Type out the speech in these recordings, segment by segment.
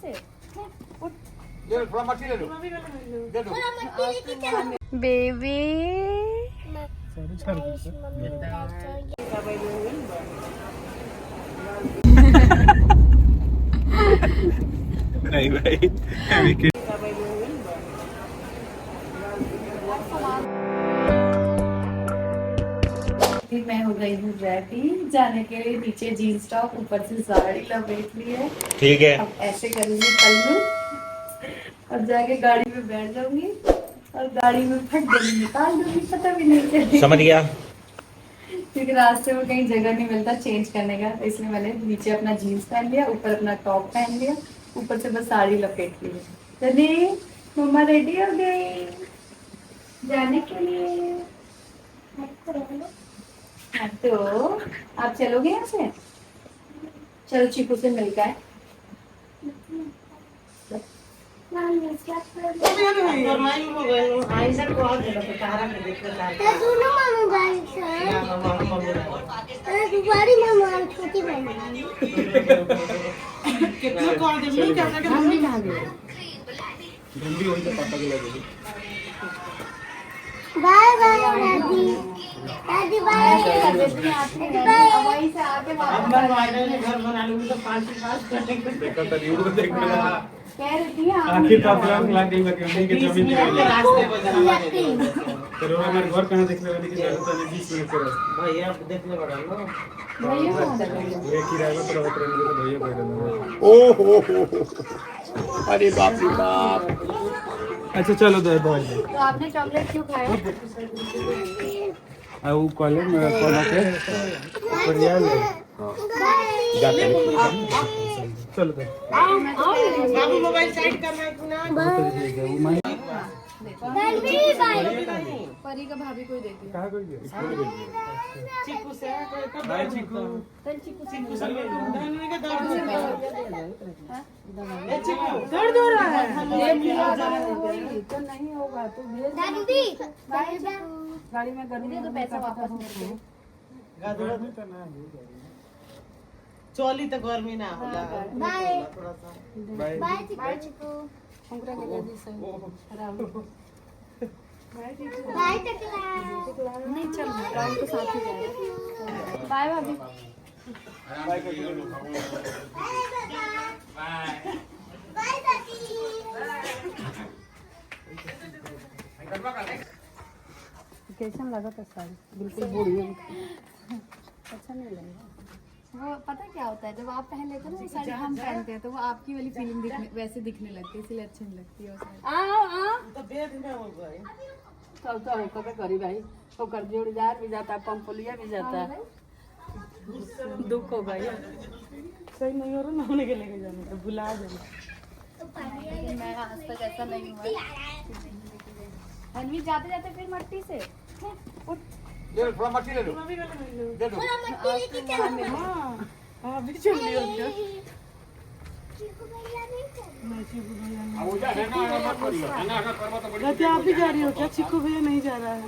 से। ले थोड़ा मट्टी ले लो, दे दो। बेबी नहीं भाई मैं हो गई हूँ रेडी जाने के लिए। नीचे जीन्स टॉप, ऊपर से साड़ी लपेट ली है। ठीक है। अब ऐसे करूंगी पल्लू, अब जाके गाड़ी में बैठ जाऊंगी और गाड़ी में फट देंगी, निकाल दूंगी, पता भी नहीं चलेगा। समझ गया। क्योंकि रास्ते में कहीं जगह नहीं मिलता चेंज करने का, इसलिए मैंने नीचे अपना जीन्स पहन लिया, ऊपर अपना टॉप पहन लिया, ऊपर से बस साड़ी लपेट ली है। चलिए मम्मा रेडी हो गई जाने के लिए। हाँ, तो आप चलोगे यहाँ से? चलो चीकू से मिलकर आए। बाय बाय दादी, दादी बाय वहीं से आके वापस घर बना लूंगी तो 5 कह रही थी आखिर तो प्लान लाग गई बाकी हमनी के जमीन के रास्ते पर हमारे घर कहां देख रहे लेकिन ज्यादा तो 20 मिनट के रास्ते भैया देखने बड़ा लो ये किराया पर होत रहे तो भैया कोई ना। ओ हो अरे बाप रे बाप। अच्छा चलो दे दो। तो आपने चॉकलेट क्यों खाया? वो कॉलेज में कॉल के बढ़िया ले जाते हैं। चलो दे बाबू मोबाइल साइड करना है ना दादी बाय परी का भाभी कोई देती कहां कोई गई चीकू से बाय चीकू चीकू से दादी का दर्द दर्द हो रहा है तो नहीं होगा तो भेज दादी गाड़ी में गर्मी तो पैसा वापस मिल चोली तो गर्मी ना होला बाय बाय चीकू उंगरा के जल्दी से बाय टकला नहीं चल राउंड के साथ ही जाए। बाय भाभी। बाय कर लो। बाय दादी कैसा लगा था साड़ी? बिल्कुल बूढ़ी अच्छा नहीं लगेगा। वो पता क्या होता है जब आप पहन लेते हो ना वो साड़ी हम पहनते हैं तो वो आपकी वाली फीलिंग दिखने वैसे दिखने लगती है, इसलिए अच्छी नहीं लगती है वो साड़ी। तो बेद में हो गई सब तो हमको तो करी भाई होकर जोड़ीदार भी जाता, पंपुलिया भी जाता, दुख हो गई। सही नहीं हो रहा ना होने के लेके जाने तो भुला जाना। लेकिन मैं आज तक ऐसा नहीं हुआ। हनवी जाते जाते फिर मट्टी से उठ ले थोड़ा मट्टी ले लो, दे दो। हां भी चल लियो क्या क्या आप भी जा रही हो क्या? चिक्कू भैया नहीं जा रहा है।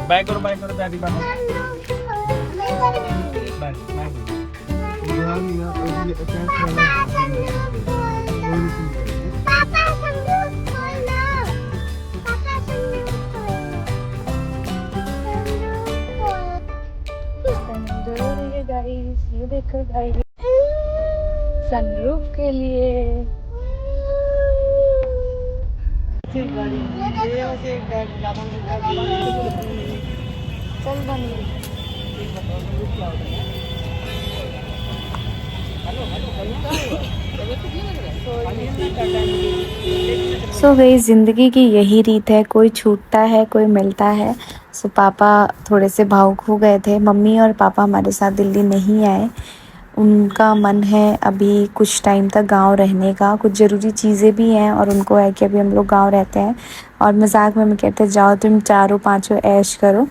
बाय करो दादी बाय बाय पापा संदूक खोलना देखो भाई सनरूफ के लिए। चल बनी सो गई। ज़िंदगी की यही रीत है, कोई छूटता है कोई मिलता है। सो पापा थोड़े से भावुक हो गए थे। मम्मी और पापा हमारे साथ दिल्ली नहीं आए, उनका मन है अभी कुछ टाइम तक गांव रहने का। कुछ ज़रूरी चीज़ें भी हैं और उनको है कि अभी हम लोग गांव रहते हैं। और मजाक में कहते हैं जाओ तुम चारों पांचों ऐश करो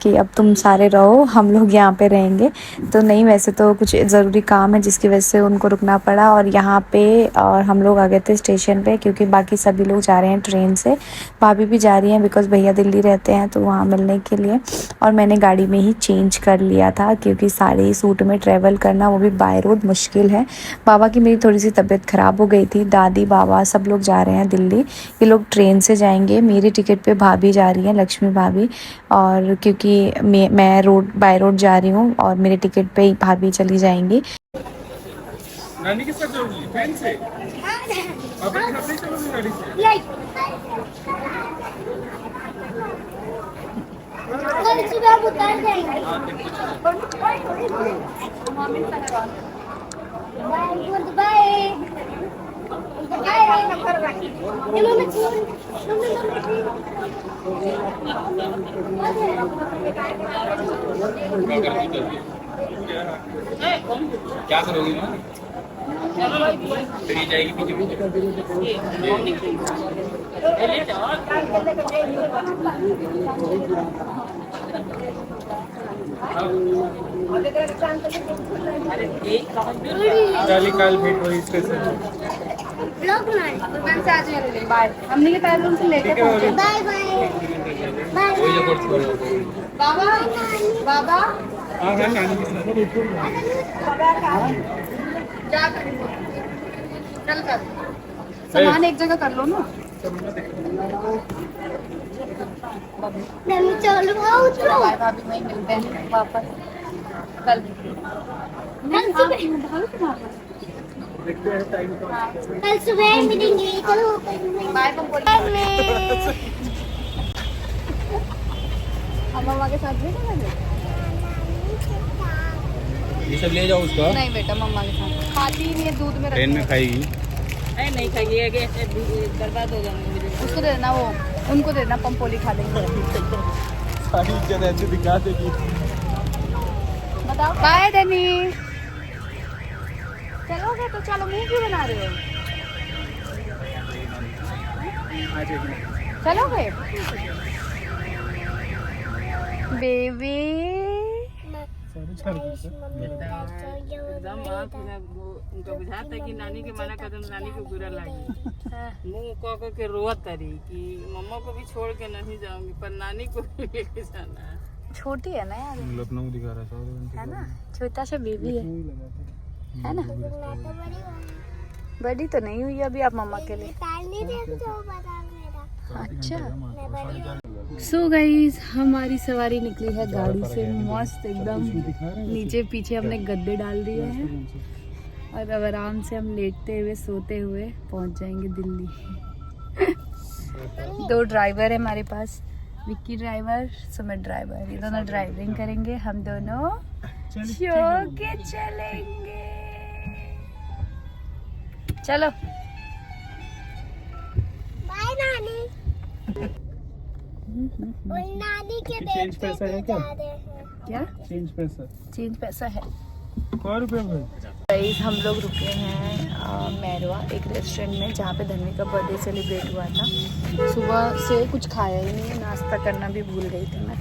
कि अब तुम सारे रहो, हम लोग यहाँ पे रहेंगे। तो नहीं, वैसे तो कुछ ज़रूरी काम है जिसकी वजह से उनको रुकना पड़ा। और यहाँ पे और हम लोग आ गए थे स्टेशन पे, क्योंकि बाकी सभी लोग जा रहे हैं ट्रेन से। भाभी भी जा रही हैं बिकॉज़ भैया दिल्ली रहते हैं तो वहाँ मिलने के लिए। और मैंने गाड़ी में ही चेंज कर लिया था क्योंकि साड़ी सूट में ट्रैवल करना, वो भी बाय रोड, मुश्किल है। बाबा की मेरी थोड़ी सी तबीयत ख़राब हो गई थी। दादी बाबा सब लोग जा रहे हैं दिल्ली, ये लोग ट्रेन से जाएंगे। मेरी टिकट पे भाभी जा रही हैं, लक्ष्मी भाभी। और क्योंकि मैं रोड बाय रोड जा रही हूँ और मेरे टिकट पे ही भाभी चली जाएंगी। नानी के साथ जाओगी ट्रेन से? अब नहीं चलोगी गाड़ी से? कल सुबह आप उतर जाएंगे। बाय क्या करोगी माँ? फिर ये जाएगी पीछे काल भेंट हुई स्टेशन। बाय। हमने के पैर रूम से लेके पहुंचे। बाय बाय बाबा बाबा हाँ नानी के साथ। चल कर सामान एक जगह कर लो ना। चलो उतरो। बाय भाभी, वहीं मिलते हैं वापस कल। कल सुबह मिलेंगे। चलो बाय हम मम्मा के साथ भी चलेंगे। ये सब ले जाओ उसका। नहीं बेटा, मम्मा के साथ खाती ही नहीं है, दूध में ट्रेन में रखती खाएगी। नहीं खाइए, ऐसे बर्बाद हो जाएंगे मुझे। है। उसको देना, वो उनको देना, पंपोली खा लेंगे। सारी इज्जत ऐसे दिखा देगी। बताओ। Bye Danny. चलोगे तो चलो, मुंह क्यों बना रहे हो? चलोगे बेबी? एकदम आँख में उनको बुझाता है कि नानी के मना कर, नानी को बुरा लगे। मुँह को के रोत तरी कि मम्मा को भी छोड़ के नहीं जाऊंगी, पर नानी को भी लेके जाना है। छोटी है ना यार, लखनऊ दिखा रहा है ना, छोटा सा बेबी है ना। बड़ी तो नहीं हुई अभी आप मम्मा के लिए। अच्छा सो गाइस, हमारी सवारी निकली है गाड़ी से मस्त एकदम। नीचे पीछे हमने गद्दे डाल दिए हैं और अब आराम से हम लेटते हुए सोते हुए पहुंच जाएंगे दिल्ली। 2 ड्राइवर है हमारे पास, विक्की ड्राइवर, सुमित ड्राइवर। ये दोनों ड्राइविंग करेंगे, हम दोनों सो के चलेंगे। चलो बाय नानी। और नानी के चेंज पैसा है क्या? क्या चेंज पैसा? चेंज पैसा है। 100 रुपये में। गाइस हम लोग रुके हैं मैरवा, एक रेस्टोरेंट में जहाँ पे धन्वी का बर्थडे सेलिब्रेट हुआ था। सुबह से कुछ खाया ही नहीं, नाश्ता करना भी भूल गई थी मैं।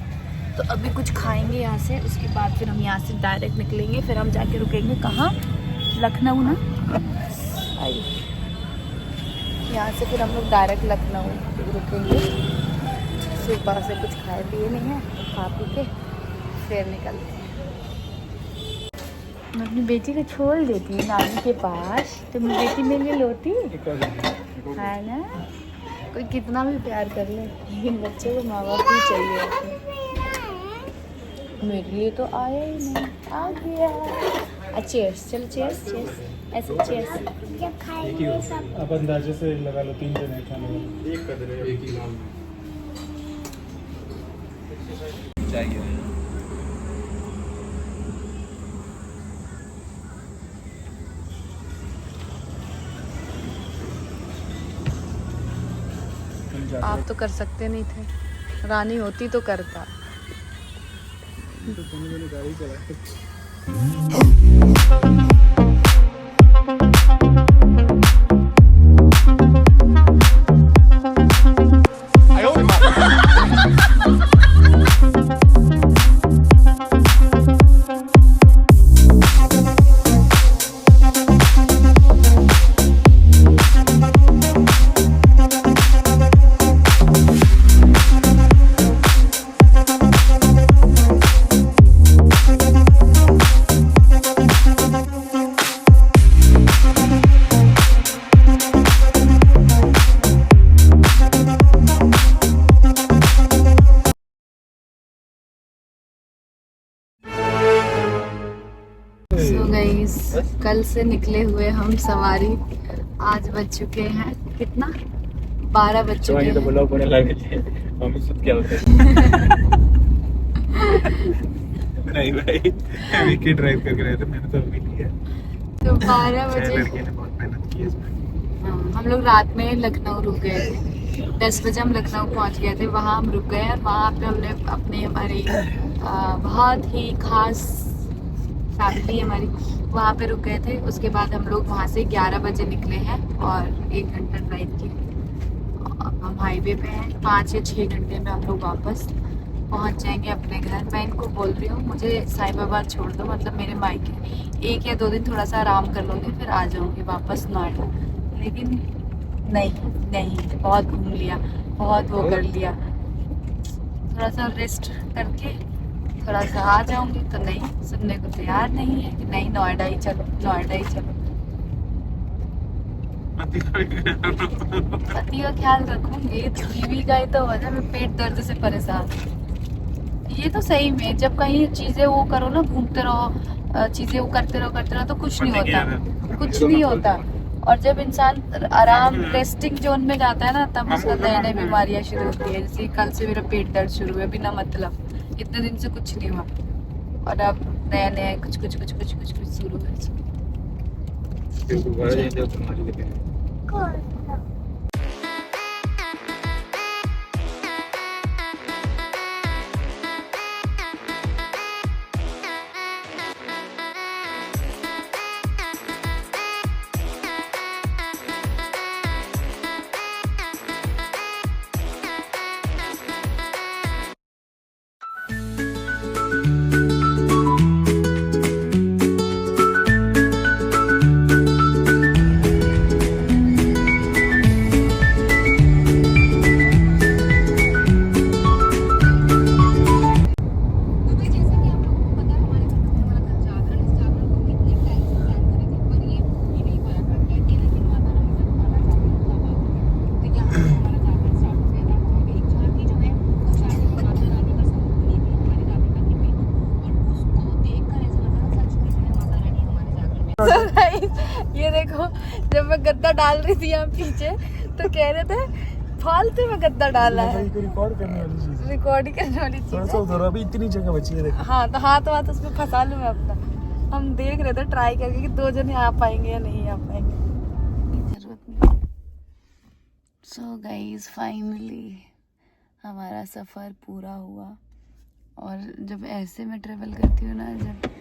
तो अभी कुछ खाएंगे यहाँ से, उसके बाद फिर हम यहाँ से डायरेक्ट निकलेंगे। फिर हम जाके रुकेंगे कहाँ? लखनऊ ना। आई यहाँ से फिर हम लोग डायरेक्ट लखनऊ रुकेंगे। सुबह से कुछ खाए पिए नहीं है, तो खा पी के फिर निकलते हैं। मैं अपनी बेटी को छोड़ देती हूँ नानी के पास, तो मेरी बेटी मेरे लिए लोती है ना। कोई कितना भी प्यार कर ले, लेकिन बच्चे को माँ बाप ही चाहिए होते। मेरे लिए तो आया ही नहीं, आ गया चीयर्स, चलो चीयर्स, चीयर्स, ऐसे चीयर्स। जब खाएंगे सब अब अंदाजे से लगा लो 3 जने खाने वाले। एक कर दे, एक ही नाम चाहिए। आप तो कर सकते नहीं थे, रानी होती तो करता। तो दोनों जने गाड़ी चलाते। सो गाइस, कल से निकले हुए हम सवारी, आज बज चुके हैं कितना, 12 बज चुके तो हैं। ब्लॉग बने लगे हम सब क्या होते नहीं भाई, अभी की ड्राइव करके रहे थे, मैंने तो अभी लिया। तो 12 बजे लड़के ने बहुत मेहनत की इसमें। हम लोग रात में लखनऊ रुक गए थे। 10 बजे हम लखनऊ पहुंच गए थे, वहाँ हम रुक गए और वहाँ पे हमने अपने हमारी बहुत ही खास फैमिली हमारी वहाँ पे रुक गए थे। उसके बाद हम लोग वहाँ से 11 बजे निकले हैं और 1 घंटा ड्राइव की। अब हम हाईवे पे हैं, 5 या 6 घंटे में हम लोग वापस पहुँच जाएंगे अपने घर। मैं इनको बोल रही हूँ मुझे साहिबाबाद छोड़ दो, मतलब मेरे मायके 1 या 2 दिन थोड़ा सा आराम कर लूँगी, फिर आ जाऊँगी वापस नोएडा। लेकिन नहीं, बहुत घूम लिया, बहुत वो कर लिया, थोड़ा सा रेस्ट करके थोड़ा सा आ जाऊंगी। तो नहीं, सुनने को तैयार नहीं है कि नहीं नोएडा ही चलो, नोएडा ही चलो। पति का ख्याल रखूंगी तो बीवी का ही तो वजह मैं पेट दर्द से परेशान। ये तो सही में जब कहीं चीजें वो करो ना, घूमते रहो, चीजें वो करते रहो तो कुछ नहीं होता, कुछ नहीं होता। और जब इंसान आराम रेस्टिंग जोन में जाता है ना, तब उसको नई नई बीमारियां शुरू होती है। जैसे कल से मेरा पेट दर्द शुरू है बिना मतलब, इतने दिन से कुछ नहीं हुआ और अब नया कुछ शुरू है। कौन ये देखो, जब मैं गद्दा डाल रही थी यहाँ पीछे तो कह रहे थे फालतू में गद्दा डाला है। रिकॉर्ड करने वाली चीज है, रिकॉर्ड करने वाली चीज थोड़ा सा उधर अभी इतनी जगह बची है देखो। हाँ, तो हाथ उसमें फंसा लूँ मैं अपना। हम देख रहे थे ट्राई करके कि 2 जने आ पाएंगे या नहीं आ पाएंगे। जरूरत नहीं। सो गाइस, फाइनली हमारा सफ़र पूरा हुआ। और जब ऐसे में ट्रेवल करती हूँ ना, जब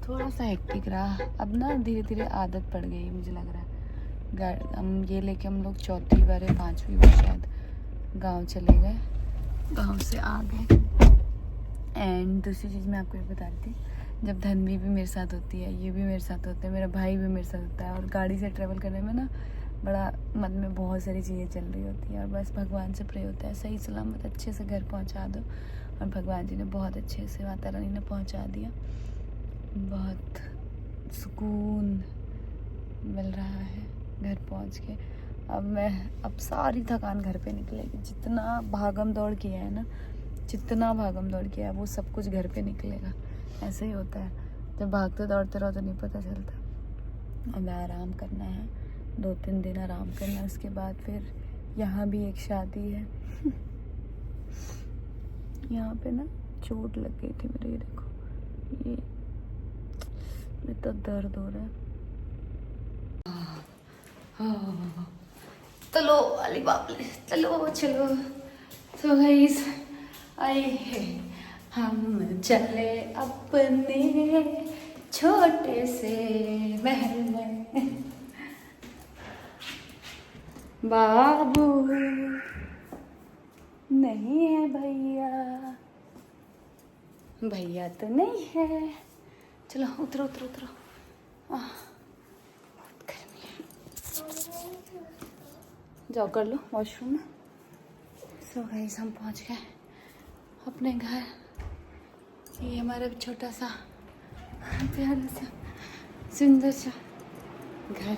थोड़ा सा हेक्टिक रहा, अब ना धीरे धीरे आदत पड़ गई है मुझे लग रहा है। हम ये लेके हम लोग 4थी बार या 5वीं बार शायद गांव चले गए, गांव से आ गए। एंड दूसरी चीज़ मैं आपको ये बता रही थी, जब धनवी भी मेरे साथ होती है, ये भी मेरे साथ होते हैं, मेरा भाई भी मेरे साथ होता है, और गाड़ी से ट्रेवल करने में ना बड़ा मन में बहुत सारी चीज़ें चल रही होती हैं। और बस भगवान से प्रे होता है सही सलामत अच्छे से घर पहुंचा दो। और भगवान जी ने बहुत अच्छे से, माता रानी ने पहुंचा दिया। बहुत सुकून मिल रहा है घर पहुंच के। अब सारी थकान घर पे निकलेगी। जितना भागम दौड़ किया है ना, जितना भागम दौड़ किया है वो सब कुछ घर पे निकलेगा। ऐसे ही होता है, जब भागते दौड़ते रहो तो नहीं पता चलता। अब आराम करना है, 2-3 दिन आराम करना है। उसके बाद फिर यहाँ भी एक शादी है। यहाँ पे ना चोट लग गई थी मेरे, ये देखो, ये तो दर्द हो रहा है। चलो अली बाप ले, चलो चलो। तो गाइस आए हम चले अपने छोटे से महल में। बाबू नहीं है भैया, भैया तो नहीं है। चलो उतरो उतरो उतरो, बहुत गर्मी है। जाओ कर लो वॉशरूम में। सो गाइस हम पहुंच गए अपने घर। ये हमारा छोटा सा प्यारा सा सुंदर सा घर।